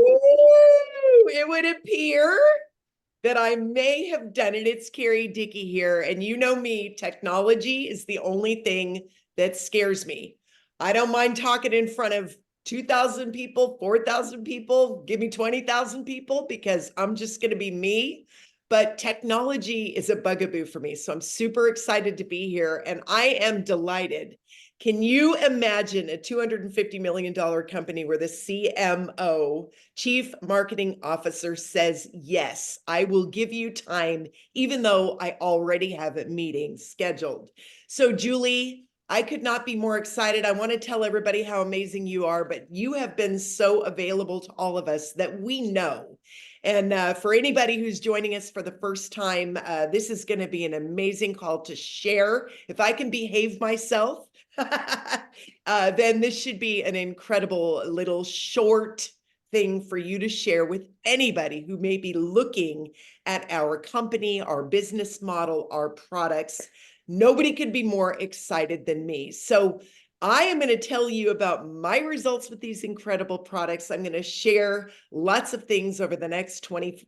It would appear that I may have done it. It's Carrie, Dickie here. And you know me, technology is the only thing that scares me. I don't mind talking in front of 2,000 people, 4,000 people, give me 20,000 people because I'm just going to be me. But technology is a bugaboo for me. So I'm super excited to be here and I am delighted. Can you imagine a $250 million company where the CMO, Chief Marketing Officer, says, yes, I will give you time, even though I already have a meeting scheduled. So, Julie, I could not be more excited. I want to tell everybody how amazing you are, but you have been so available to all of us that we know. And for anybody who's joining us for the first time, this is going to be an amazing call to share. If I can behave myself, then this should be an incredible little short thing for you to share with anybody who may be looking at our company, our business model, our products. Nobody could be more excited than me. So I am going to tell you about my results with these incredible products. I'm going to share lots of things over the next 20,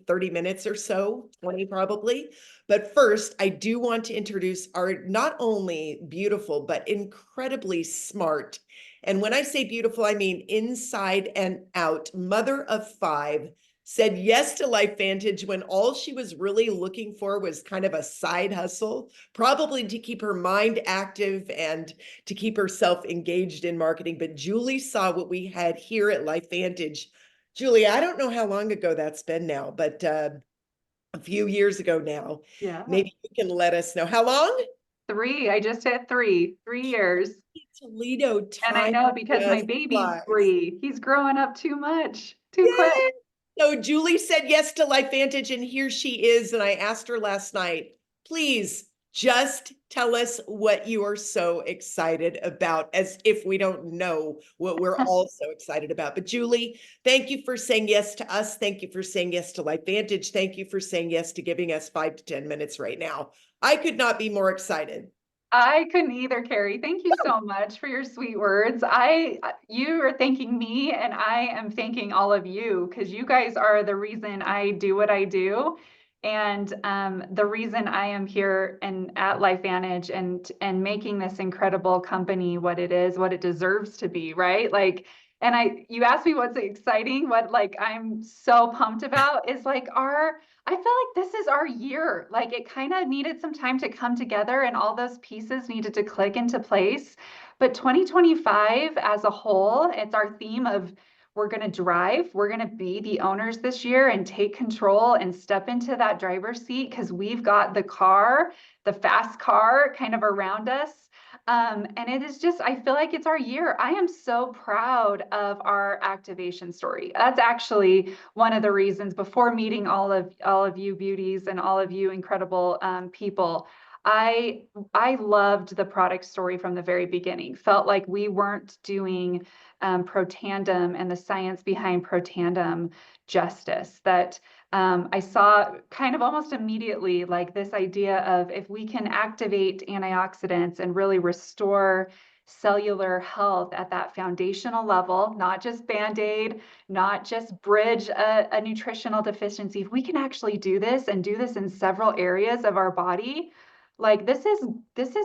30 minutes or so, 20 probably. But first, I do want to introduce our not only beautiful, but incredibly smart. And when I say beautiful, I mean inside and out, mother of five, said yes to LifeVantage when all she was really looking for was kind of a side hustle, probably to keep her mind active and to keep herself engaged in marketing. But Julie saw what we had here at LifeVantage. Julie, I don't know how long ago that's been now, but a few years ago now. Yeah. Maybe you can let us know. How long? Three. I just hit 3 years. Toledo, And I time know because my just baby's flies. 3. He's growing up too much, too quick. Yay! So Julie said yes to LifeVantage, and here she is. And I asked her last night, please just tell us what you are so excited about, as if we don't know what we're all so excited about. But Julie, thank you for saying yes to us. Thank you for saying yes to LifeVantage. Thank you for saying yes to giving us 5 to 10 minutes right now. I could not be more excited. I couldn't either, Carrie. Thank you so much for your sweet words. You are thanking me, and I am thanking all of you because you guys are the reason I do what I do, and the reason I am here and at LifeVantage and making this incredible company what it is, what it deserves to be, right? You asked me what's exciting, what like I'm so pumped about is like I feel like this is our year. Like it kind of needed some time to come together and all those pieces needed to click into place. But 2025 as a whole, it's our theme of we're going to drive, we're going to be the owners this year and take control and step into that driver's seat because we've got the car, the fast car kind of around us. And it is just, I feel like it's our year. I am so proud of our activation story. That's actually one of the reasons before meeting all of you beauties and all of you incredible people. I loved the product story from the very beginning. Felt like we weren't doing Protandem and the science behind Protandem justice. That I saw kind of almost immediately like this idea of if we can activate antioxidants and really restore cellular health at that foundational level, not just Band-Aid, not just bridge a nutritional deficiency. If we can actually do this and do this in several areas of our body, like this is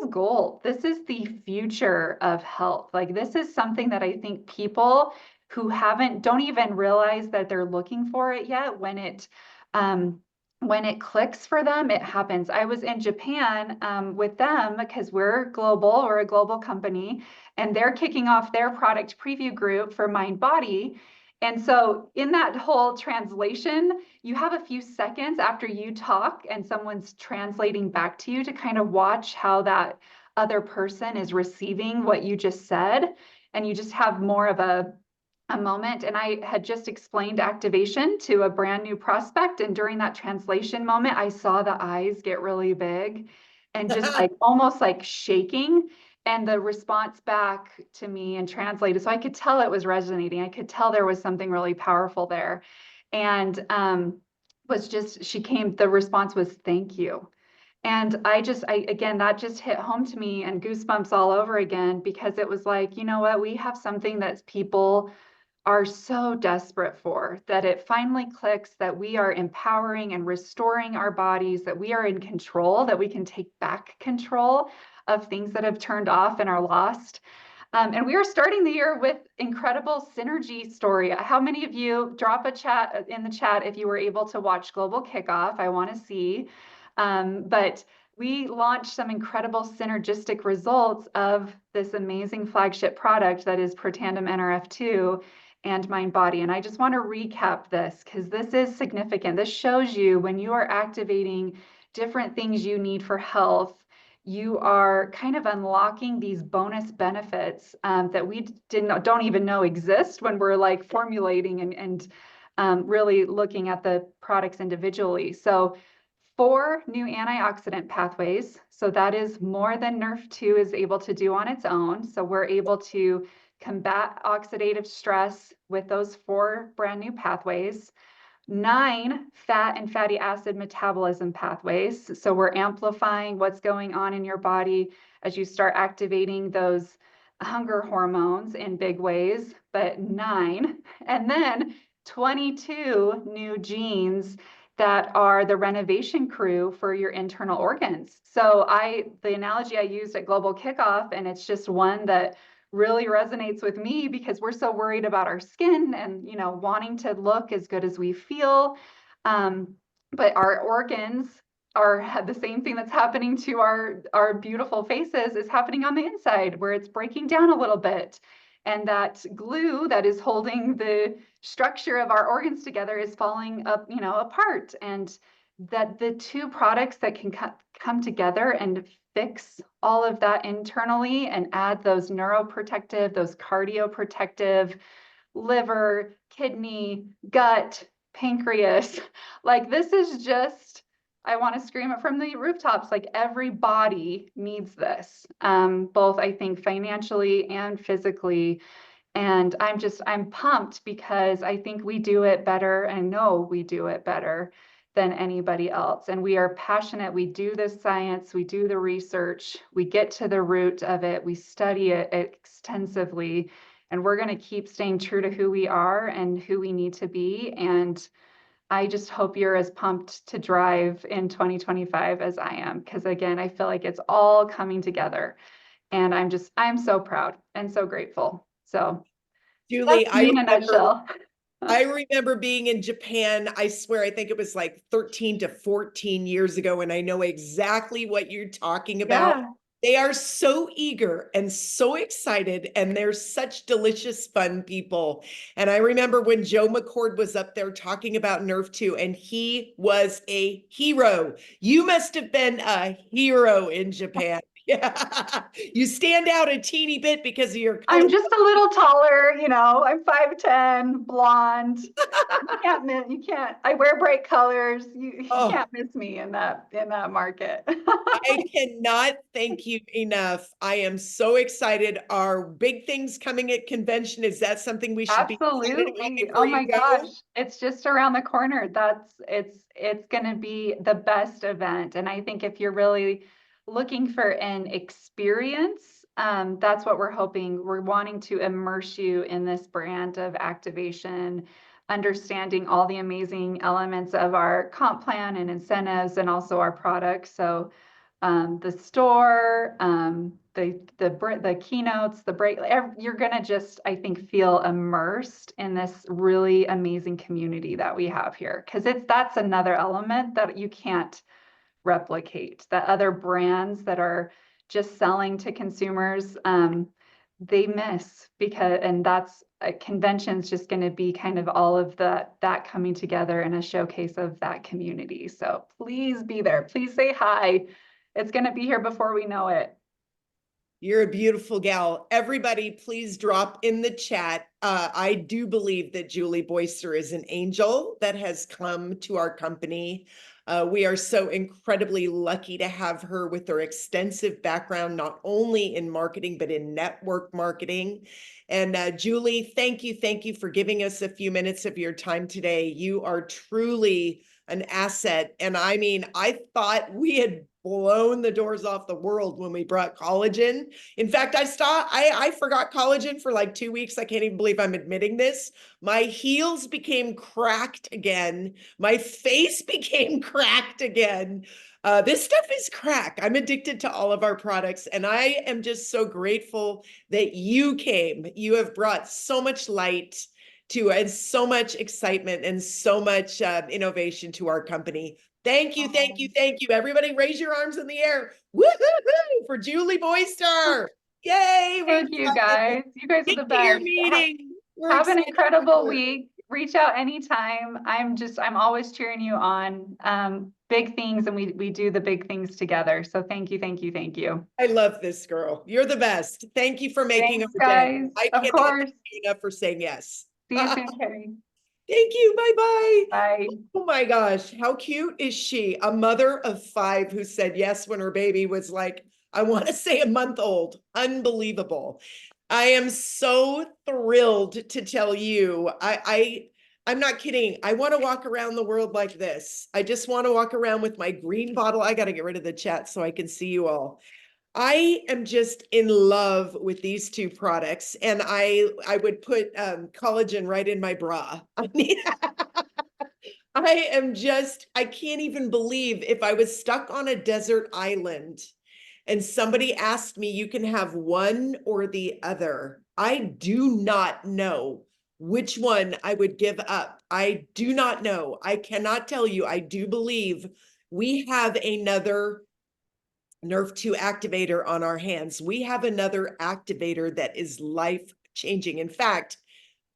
gold. This is the future of health. Like this is something that I think people who haven't don't even realize that they're looking for it yet um, when it clicks for them, it happens. I was in Japan with them because we're a global company, and they're kicking off their product preview group for Mind Body. And so, in that whole translation, you have a few seconds after you talk and someone's translating back to you to kind of watch how that other person is receiving what you just said. And you just have more of a moment. And I had just explained activation to a brand new prospect. And during that translation moment, I saw the eyes get really big and just like almost like shaking. And the response back to me and translated. So I could tell it was resonating. I could tell there was something really powerful there. And the response was, thank you. And again, that just hit home to me and goosebumps all over again because it was like, you know what, we have something that's people are so desperate for, that it finally clicks that we are empowering and restoring our bodies, that we are in control, that we can take back control of things that have turned off and are lost. And we are starting the year with incredible synergy story. How many of you drop a chat in the chat if you were able to watch Global Kickoff? I want to see. But we launched some incredible synergistic results of this amazing flagship product that is Protandim NRF2 and Mind Body. And I just want to recap this because this is significant. This shows you when you are activating different things you need for health, you are kind of unlocking these bonus benefits that we don't even know exist when we're like formulating and really looking at the products individually. So 4 new antioxidant pathways. So that is more than NRF2 is able to do on its own. So we're able to combat oxidative stress with those 4 brand new pathways. 9 fat and fatty acid metabolism pathways. So we're amplifying what's going on in your body as you start activating those hunger hormones in big ways, but 9. And then 22 new genes that are the renovation crew for your internal organs. So the analogy I used at Global Kickoff, and it's just one that really resonates with me because we're so worried about our skin and, you know, wanting to look as good as we feel. But our organs are the same thing that's happening to our beautiful faces is happening on the inside, where it's breaking down a little bit. And that glue that is holding the structure of our organs together is falling up, you know, apart. And that the 2 products that can come together and fix all of that internally and add those neuroprotective, those cardioprotective, liver, kidney, gut, pancreas. Like this is just, I want to scream it from the rooftops. Like every body needs this, both I think financially and physically. And I'm pumped because I think we do it better and know we do it better than anybody else. And we are passionate. We do this science, we do the research, we get to the root of it, we study it extensively, and we're going to keep staying true to who we are and who we need to be. And I just hope you're as pumped to drive in 2025 as I am, because again, I feel like it's all coming together. And I'm so proud and so grateful. So Julie, that's me in a nutshell. I remember being in Japan. I swear, I think it was like 13 to 14 years ago, and I know exactly what you're talking about. Yeah. They are so eager and so excited, and they're such delicious, fun people. And I remember when Joe McCord was up there talking about Nerf 2, and he was a hero. You must have been a hero in Japan. Yeah, you stand out a teeny bit because of your color. I'm just a little taller, you know, I'm 5'10", blonde. You can't, I wear bright colors. You Oh, can't miss me in that market. I cannot thank you enough. I am so excited. Are big things coming at convention? Is that something we should be excited about Absolutely. before Oh you my gosh. go? It's just around the corner. It's going to be the best event. And I think if you're really looking for an experience, that's what we're hoping. We're wanting to immerse you in this brand of activation, understanding all the amazing elements of our comp plan and incentives and also our products. So the store, the keynotes, the break, you're gonna just, I think, feel immersed in this really amazing community that we have here. Because that's another element that you can't replicate. That other brands that are just selling to consumers, they miss because, and that's a convention's just going to be kind of all of that coming together in a showcase of that community. So please be there. Please say hi. It's going to be here before we know it. You're a beautiful gal. Everybody, please drop in the chat. I do believe that Julie Boyster is an angel that has come to our company. We are so incredibly lucky to have her with her extensive background, not only in marketing, but in network marketing. And Julie, thank you for giving us a few minutes of your time today. You are truly an asset. And I mean, I thought we had blown the doors off the world when we brought collagen. In fact, I forgot collagen for like 2 weeks. I can't even believe I'm admitting this. My heels became cracked again. My face became cracked again. This stuff is crack. I'm addicted to all of our products, and I am just so grateful that you came. You have brought so much light to and so much excitement and so much innovation to our company. Thank you, thank you, thank you. Everybody raise your arms in the air. Woo-hoo-hoo for Julie Boyster. Yay, we're Thank you excited. guys. You guys are the Thank you, your best. meeting. We're Have an excited. incredible week. Reach out anytime. I'm always cheering you on. Big things, and we do the big things together. So thank you, thank you, thank you. I love this girl. You're the best. Thank you for making Thanks, our day. guys. I Of cannot course. thank you enough for saying yes. See you soon, Carrie. Thank you. Bye-bye. Bye. Oh my gosh, how cute is she? A mother of 5 who said yes when her baby was like, I want to say a month old. Unbelievable. I am so thrilled to tell you. I'm not kidding. I want to walk around the world like this. I just want to walk around with my green bottle. I got to get rid of the chat so I can see you all. I am just in love with these 2 products, and I would put collagen right in my bra. I mean, I can't even believe if I was stuck on a desert island and somebody asked me, you can have one or the other. I do not know which one I would give up. I do not know. I cannot tell you. I do believe we have another Nerve 2 activator on our hands. We have another activator that is life changing. In fact,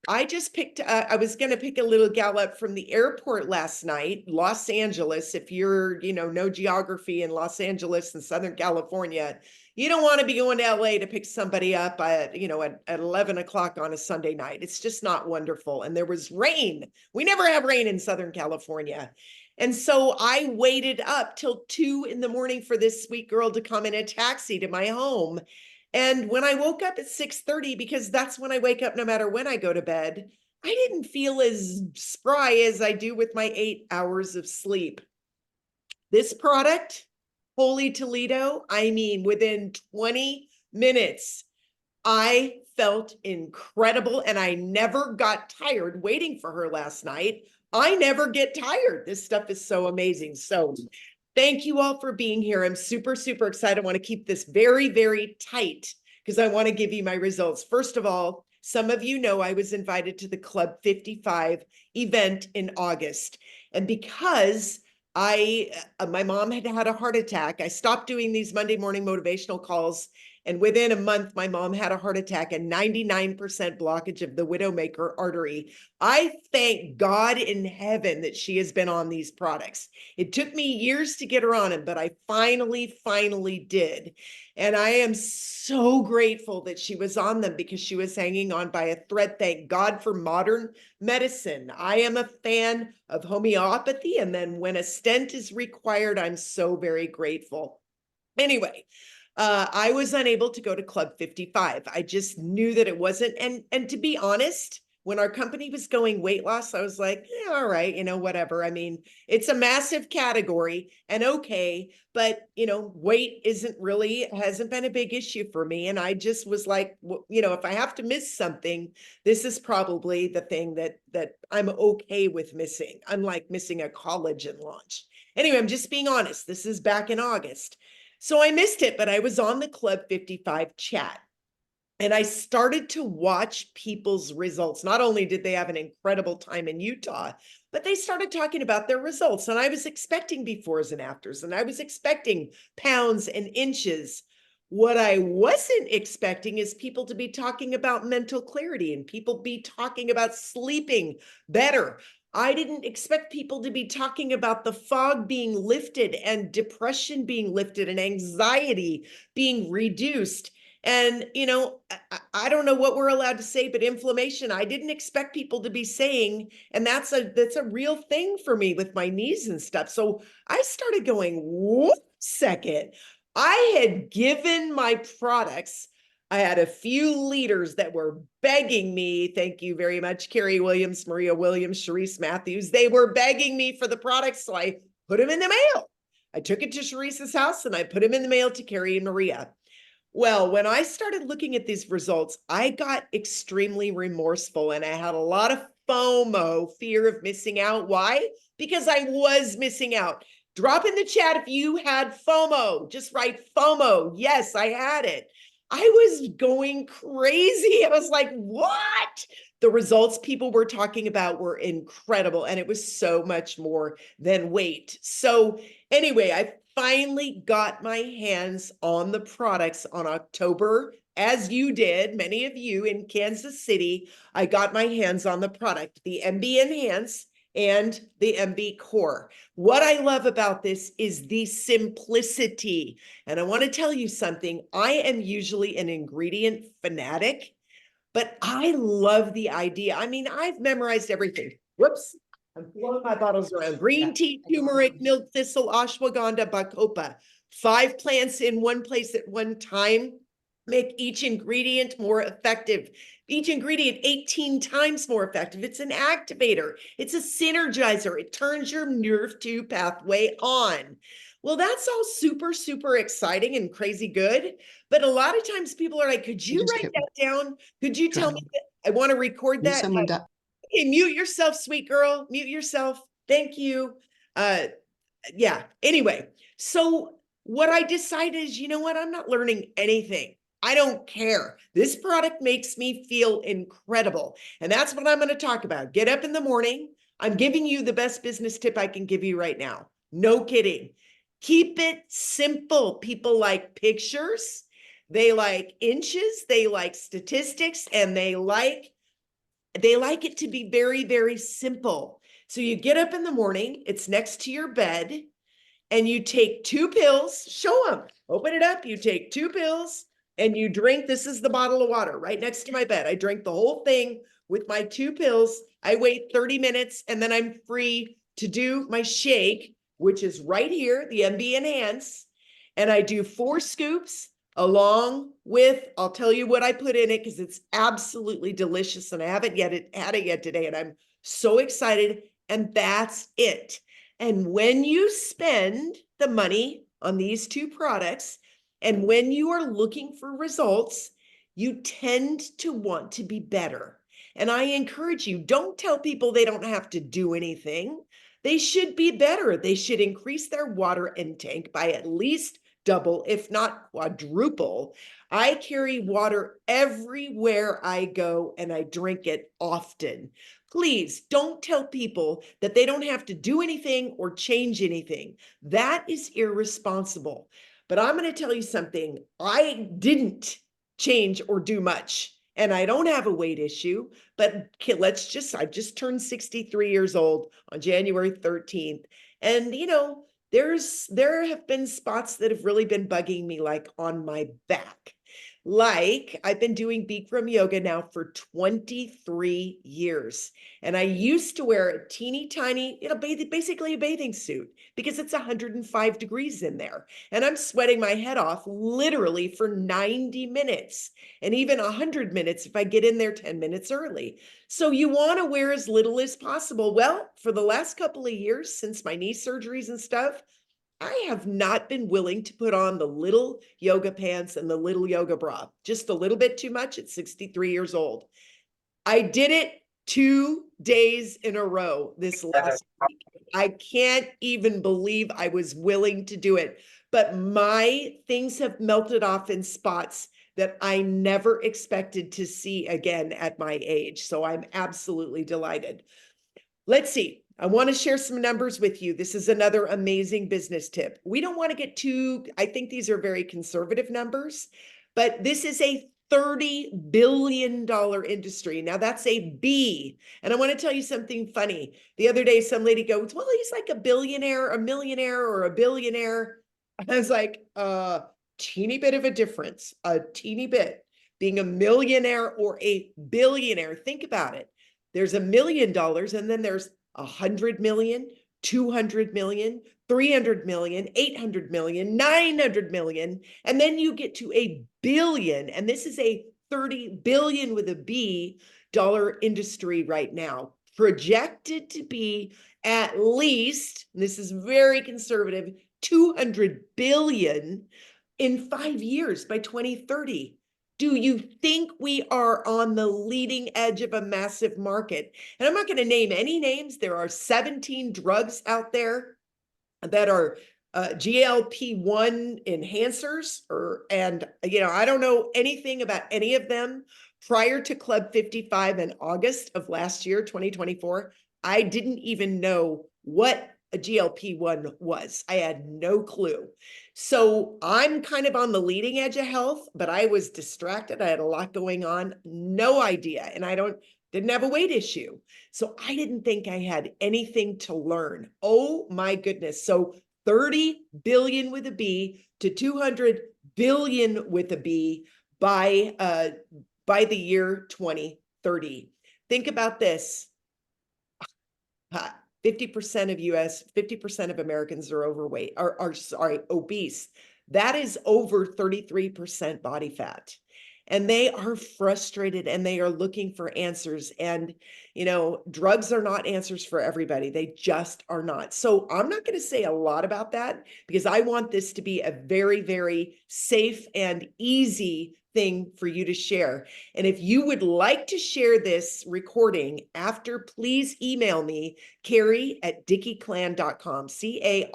I just picked, I was going to pick a little gal up from the airport last night, Los Angeles. If you're, know geography in Los Angeles and Southern California, you don't want to be going to LA to pick somebody up at 11 o'clock on a Sunday night. It's just not wonderful. And there was rain. We never have rain in Southern California. And so I waited up till 2 in the morning for this sweet girl to come in a taxi to my home. And when I woke up at 6:30, because that's when I wake up no matter when I go to bed, I didn't feel as spry as I do with my 8 hours of sleep. This product, Holy Toledo, I mean, within 20 minutes, I felt incredible, and I never got tired waiting for her last night. I never get tired. This stuff is so amazing. So thank you all for being here. I'm super, super excited. I want to keep this very, very tight because I want to give you my results. First of all, some of you know I was invited to the Club 55 event in August. And because my mom had had a heart attack, I stopped doing these Monday morning motivational calls. And within a month, my mom had a heart attack and 99% blockage of the widowmaker artery. I thank God in heaven that she has been on these products. It took me years to get her on them, but I finally did. And I am so grateful that she was on them because she was hanging on by a thread. Thank God for modern medicine. I am a fan of homeopathy. And then when a stent is required, I'm so very grateful. Anyway, I was unable to go to Club 55. I just knew that it wasn't. And to be honest, when our company was going weight loss, I was like, yeah, all right, whatever. I mean, it's a massive category and okay, but weight hasn't been a big issue for me. And I just was like, if I have to miss something, this is probably the thing that I'm okay with missing, unlike missing a collagen launch. Anyway, I'm just being honest. This is back in August. So I missed it, but I was on the Club 55 chat and I started to watch people's results. Not only did they have an incredible time in Utah, but they started talking about their results. And I was expecting befores and afters, and I was expecting pounds and inches. What I wasn't expecting is people to be talking about mental clarity and people be talking about sleeping better. I didn't expect people to be talking about the fog being lifted and depression being lifted and anxiety being reduced. And, I don't know what we're allowed to say, but inflammation, I didn't expect people to be saying, and that's a real thing for me with my knees and stuff. So I started going, what second? I had given my products. I had a few leaders that were begging me. Thank you very much, Carrie Williams, Maria Williams, Sharice Matthews. They were begging me for the products, so I put them in the mail. I took it to Sharice's house and I put them in the mail to Carrie and Maria. Well, when I started looking at these results, I got extremely remorseful and I had a lot of FOMO, fear of missing out. Why? Because I was missing out. Drop in the chat if you had FOMO. Just write FOMO. Yes, I had it. I was going crazy. I was like, what? The results people were talking about were incredible, and it was so much more than weight. So anyway, I finally got my hands on the products on October, as you did, many of you in Kansas City. I got my hands on the product, the MB Enhance and the MB Core. What I love about this is the simplicity. And I want to tell you something. I am usually an ingredient fanatic, but I love the idea. I mean, I've memorized everything. Whoops. I'm blowing my bottles around. Green tea, turmeric, milk thistle, ashwagandha, bacopa. 5 plants in one place at one time make each ingredient more effective. Each ingredient 18 times more effective. It's an activator. It's a synergizer. It turns your nerve 2 pathway on. Well, that's all super, super exciting and crazy good. But a lot of times people are like, could you write that down? Could you tell me that? I want to record that. Hey, mute yourself, sweet girl. Mute yourself. Thank you. Yeah. Anyway, so what I decided is, you know what? I'm not learning anything. I don't care. This product makes me feel incredible. And that's what I'm going to talk about. Get up in the morning. I'm giving you the best business tip I can give you right now. No kidding. Keep it simple. People like pictures. They like inches. They like statistics, and they like it to be very, very simple. So you get up in the morning, it's next to your bed, and you take 2 pills, show them, open it up, you take 2 pills and you drink, this is the bottle of water right next to my bed. I drink the whole thing with my 2 pills. I wait 30 minutes and then I'm free to do my shake, which is right here, the MB Enhance. And I do 4 scoops along with, I'll tell you what I put in it because it's absolutely delicious and I haven't had it yet today and I'm so excited. And that's it. And when you spend the money on these 2 products, and when you are looking for results, you tend to want to be better. And I encourage you, don't tell people they don't have to do anything. They should be better. They should increase their water intake by at least double, if not quadruple. I carry water everywhere I go and I drink it often. Please don't tell people that they don't have to do anything or change anything. That is irresponsible. But I'm going to tell you something. I didn't change or do much. And I don't have a weight issue, but I just turned 63 years old on January 13th. And, there have been spots that have really been bugging me, like on my back. Like I've been doing Bikram yoga now for 23 years. And I used to wear a teeny tiny, basically a bathing suit because it's 105 degrees in there. And I'm sweating my head off literally for 90 minutes and even 100 minutes if I get in there 10 minutes early. So you want to wear as little as possible. Well, for the last couple of years since my knee surgeries and stuff, I have not been willing to put on the little yoga pants and the little yoga bra, just a little bit too much at 63 years old. I did it 2 days in a row this last week. I can't even believe I was willing to do it, but my things have melted off in spots that I never expected to see again at my age. So I'm absolutely delighted. Let's see. I want to share some numbers with you. This is another amazing business tip. We don't want to get I think these are very conservative numbers, but this is a $30 billion industry. Now that's a B. And I want to tell you something funny. The other day, some lady goes, well, he's like a billionaire, a millionaire, or a billionaire. I was like, teeny bit of a difference, a teeny bit. Being a millionaire or a billionaire, think about it. There's $1 million and then there's 100 million, 200 million, 300 million, 800 million, 900 million, and then you get to a billion. And this is a 30 billion with a B dollar industry right now, projected to be at least, this is very conservative, 200 billion in 5 years by 2030. Do you think we are on the leading edge of a massive market? And I'm not going to name any names. There are 17 drugs out there that are GLP1 enhancers, and I don't know anything about any of them. Prior to Club 55 in August of last year, 2024, I didn't even know what a GLP1 was. I had no clue. So I'm kind of on the leading edge of health, but I was distracted. I had a lot going on, no idea. And didn't have a weight issue. So I didn't think I had anything to learn. Oh my goodness. So 30 billion with a B to 200 billion with a B by the year 2030. Think about this. 50% of 50% of Americans are overweight, are obese. That is over 33% body fat. And they are frustrated and they are looking for answers. And, drugs are not answers for everybody. They just are not. So I'm not going to say a lot about that because I want this to be a very, very safe and easy thing for you to share. And if you would like to share this recording after, please email me, Carrie@dickieclan.com, Carrie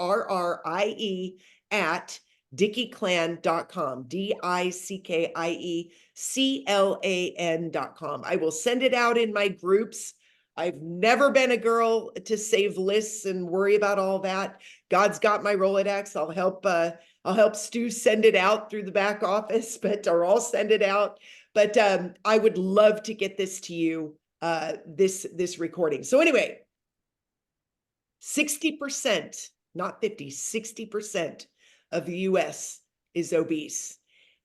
at dickieclan.com, DICKIECLAN.com. I will send it out in my groups. I've never been a girl to save lists and worry about all that. God's got my Rolodex. I'll help Stu send it out through the back office, or I'll send it out. But I would love to get this to you, this recording. So anyway, 60%, not 50, 60% of the US is obese.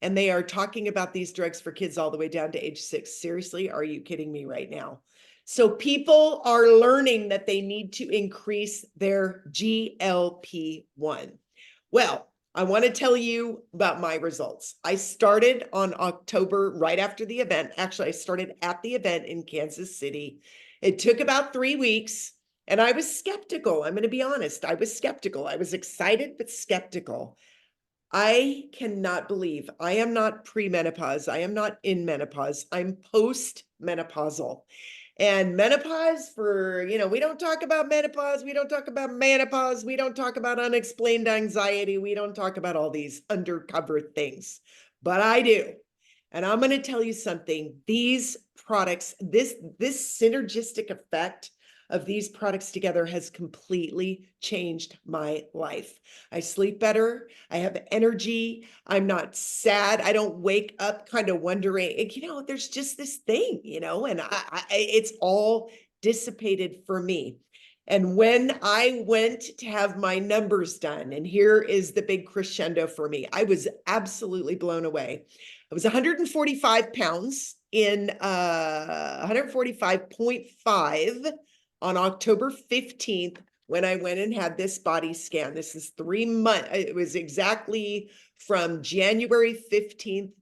And they are talking about these drugs for kids all the way down to age 6. Seriously, are you kidding me right now? So people are learning that they need to increase their GLP1. Well, I want to tell you about my results. I started on October, right after the event. Actually, I started at the event in Kansas City. It took about 3 weeks, and I was skeptical. I'm going to be honest. I was skeptical. I was excited, but skeptical. I cannot believe I am not premenopause. I am not in menopause. I'm post-menopausal. And menopause we don't talk about menopause. We don't talk about menopause. We don't talk about unexplained anxiety. We don't talk about all these undercover things, but I do. And I'm going to tell you something. These products, this synergistic effect of these products together has completely changed my life. I sleep better. I have energy. I'm not sad. I don't wake up kind of wondering, there's just this thing, and it's all dissipated for me. And when I went to have my numbers done, and here is the big crescendo for me, I was absolutely blown away. I was 145 pounds in 145.5 on October 15th when I went and had this body scan. This is 3 months. It was exactly from January 15th,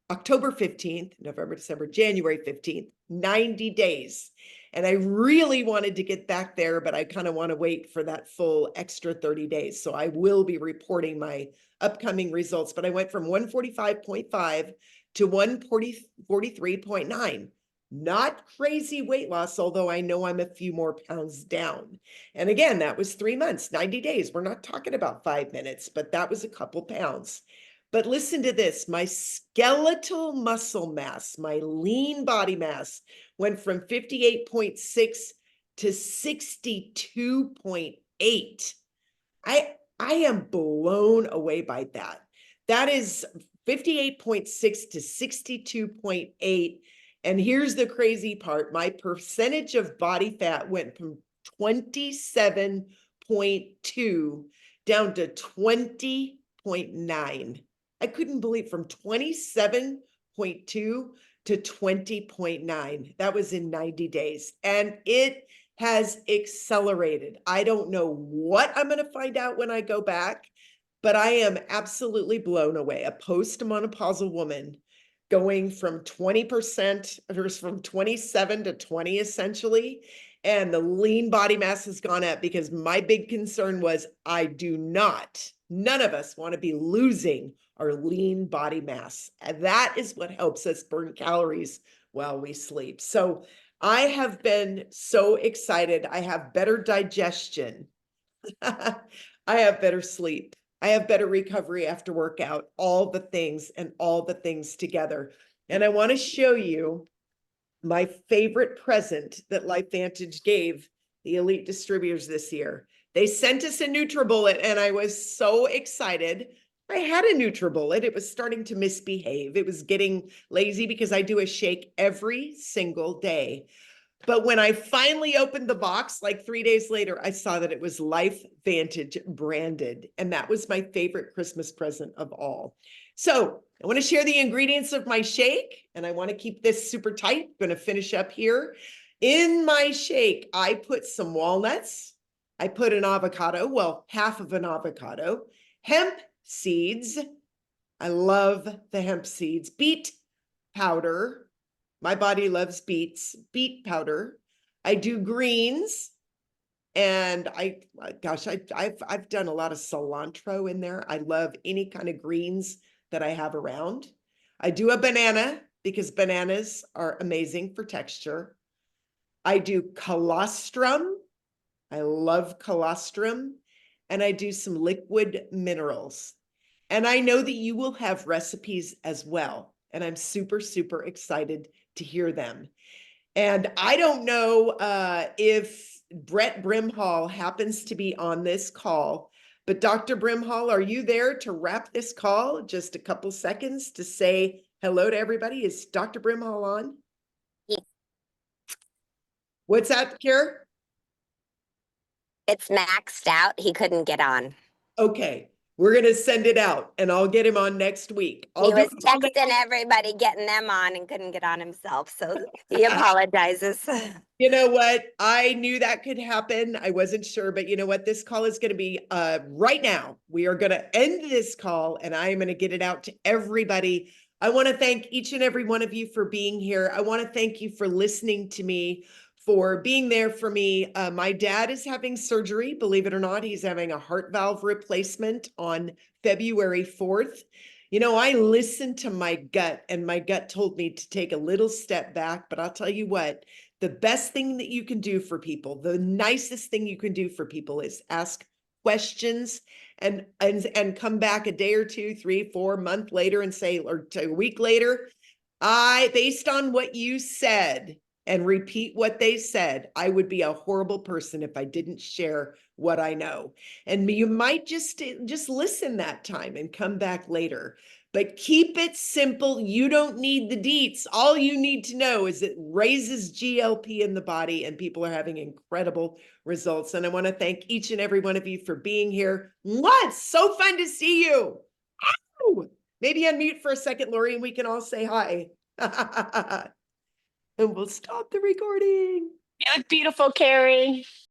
October 15th, November, December, January 15th, 90 days. And I really wanted to get back there, but I kind of want to wait for that full extra 30 days. So I will be reporting my upcoming results, but I went from 145.5 to 143.9. Not crazy weight loss, although I know I'm a few more pounds down. And again, that was 3 months, 90 days. We're not talking about 5 minutes, but that was a couple pounds. But listen to this, my skeletal muscle mass, my lean body mass went from 58.6 to 62.8. I am blown away by that. That is 58.6 to 62.8. And here's the crazy part. My percentage of body fat went from 27.2 down to 20.9. I couldn't believe, from 27.2 to 20.9. That was in 90 days. And it has accelerated. I don't know what I'm going to find out when I go back, but I am absolutely blown away. A post-menopausal woman going from 20% or from 27 to 20 essentially. And the lean body mass has gone up because my big concern was none of us want to be losing our lean body mass. And that is what helps us burn calories while we sleep. So I have been so excited. I have better digestion. I have better sleep. I have better recovery after workout, all the things and all the things together. And I want to show you my favorite present that LifeVantage gave the elite distributors this year. They sent us a NutriBullet and I was so excited. I had a NutriBullet. It was starting to misbehave. It was getting lazy because I do a shake every single day. But when I finally opened the box, like 3 days later, I saw that it was LifeVantage branded. And that was my favorite Christmas present of all. So I want to share the ingredients of my shake, and I want to keep this super tight. I'm going to finish up here. In my shake, I put some walnuts. I put an avocado, well, half of an avocado, hemp seeds. I love the hemp seeds, beet powder. My body loves beets, beet powder. I do greens, and I've done a lot of cilantro in there. I love any kind of greens that I have around. I do a banana because bananas are amazing for texture. I do colostrum. I love colostrum, and I do some liquid minerals. And I know that you will have recipes as well. And I'm super, super excited to hear them. And I don't know if Brett Brimhall happens to be on this call, but Dr. Brimhall, are you there to wrap this call? Just a couple seconds to say hello to everybody. Is Dr. Brimhall on? Yes. What's that, Kara? It's maxed out. He couldn't get on. Okay, we're going to send it out and I'll get him on next week. He was texting everybody, getting them on, and couldn't get on himself. So he apologizes. You know what? I knew that could happen. I wasn't sure, but you know what? This call is going to be right now. We are going to end this call and I am going to get it out to everybody. I want to thank each and every one of you for being here. I want to thank you for listening to me, for being there for me. My dad is having surgery. Believe it or not, he's having a heart valve replacement on February 4th. You know, I listened to my gut and my gut told me to take a little step back, but I'll tell you what, the best thing that you can do for people, the nicest thing you can do for people is ask questions and come back a day or two, 3, 4 months later and say, or a week later, based on what you said and repeat what they said, I would be a horrible person if I didn't share what I know. And you might just listen that time and come back later. But keep it simple. You don't need the deets. All you need to know is it raises GLP in the body and people are having incredible results. And I want to thank each and every one of you for being here. Mwah! It's so fun to see you. Ow! Maybe unmute for a second, Lori, and we can all say hi. And we'll stop the recording. You look beautiful, Carrie.